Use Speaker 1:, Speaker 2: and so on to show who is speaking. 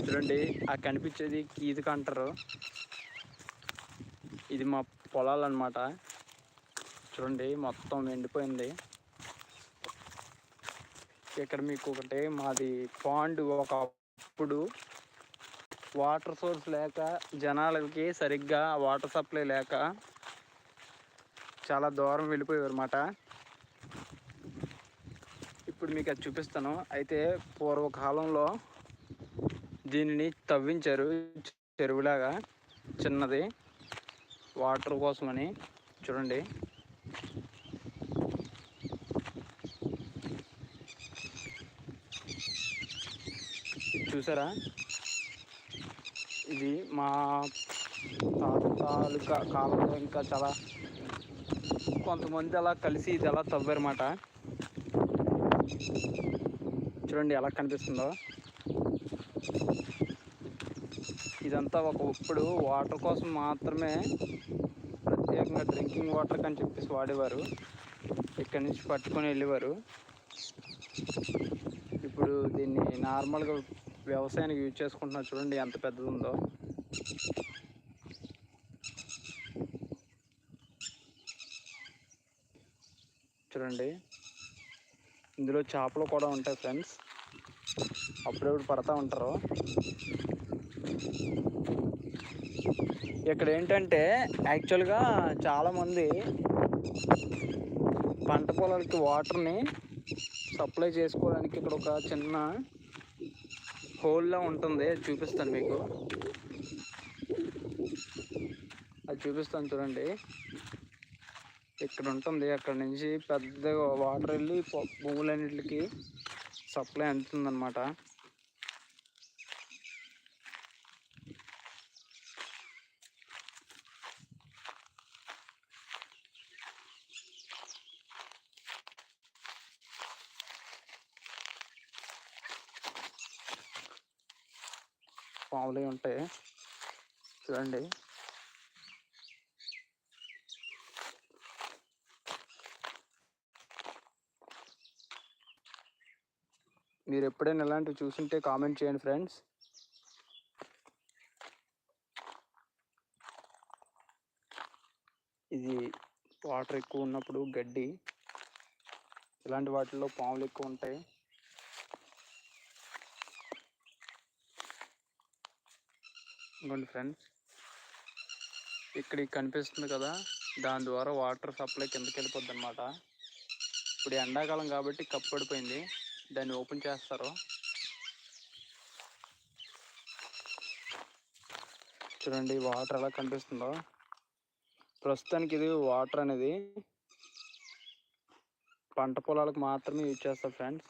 Speaker 1: చూడండి ఆ కనిపించేది ఈదుక అంటారు. ఇది మా పొలాలు అన్నమాట. చూడండి మొత్తం ఎండిపోయింది. ఇక్కడ మీకు ఒకటి మాది పాండ్ ఒకప్పుడు వాటర్ సోర్స్ లేక జనాలకి సరిగ్గా వాటర్ సప్లై లేక చాలా దూరం వెళ్ళిపోయారు అన్నమాట. ఇప్పుడు మీకు అది చూపిస్తాను. అయితే పూర్వకాలంలో దీనిని తవ్వించారు చెరువులాగా చిన్నది వాటర్ కోసమని. చూడండి చూసారా, ఇది మా తాలూకా కాలంలో ఇంకా చాలా కొంతమంది అలా కలిసి ఇది ఎలా తవ్వారన్నమాట. చూడండి ఎలా కనిపిస్తుందో. ఇదంతా ఒకప్పుడు వాటర్ కోసం మాత్రమే, ప్రత్యేకంగా డ్రింకింగ్ వాటర్ అని చెప్పేసి వాడేవారు. ఇక్కడి నుంచి పట్టుకొని వెళ్ళేవారు. ఇప్పుడు దీన్ని నార్మల్గా వ్యవసాయానికి యూజ్ చేసుకుంటున్నారు. చూడండి ఎంత పెద్దది ఉందో. చూడండి ఇందులో చేపలు కూడా ఉంటాయి ఫ్రెండ్స్, అప్పుడప్పుడు పడతా ఉంటారు. ఇక్కడ ఏంటంటే యాక్చువల్గా చాలామంది పంట పొలాలకి వాటర్ని సప్లై చేసుకోవడానికి ఇక్కడ ఒక చిన్న హోల్లా ఉంటుంది. అది చూపిస్తాను మీకు. అది చూపిస్తాను చూడండి. ఇక్కడ ఉంటుంది. అక్కడ నుంచి పెద్దగా వాటర్ వెళ్ళి భూములన్నిటికి సప్లై అందుతుందన్నమాట. పాములు ఉంటాయి చూడండి. మీరు ఎప్పుడైనా ఇలాంటివి చూసుంటే కామెంట్ చేయండి ఫ్రెండ్స్. ఇది వాటర్ ఎక్కువ ఉన్నప్పుడు గడ్డి, ఇలాంటి వాటిల్లో పాములు ఎక్కువ ఉంటాయి. ఇంకోండి ఫ్రెండ్స్, ఇక్కడ కనిపిస్తుంది కదా, దాని ద్వారా వాటర్ సప్లై కిందకి వెళ్ళిపోద్ది అనమాట. ఇప్పుడు ఎండాకాలం కాబట్టి కప్పు పడిపోయింది, దాన్ని ఓపెన్ చేస్తారు. చూడండి వాటర్ ఎలా కనిపిస్తుందో. ప్రస్తుతానికి ఇది వాటర్ అనేది పంట పొలాలకు మాత్రమే యూజ్ చేస్తారు ఫ్రెండ్స్.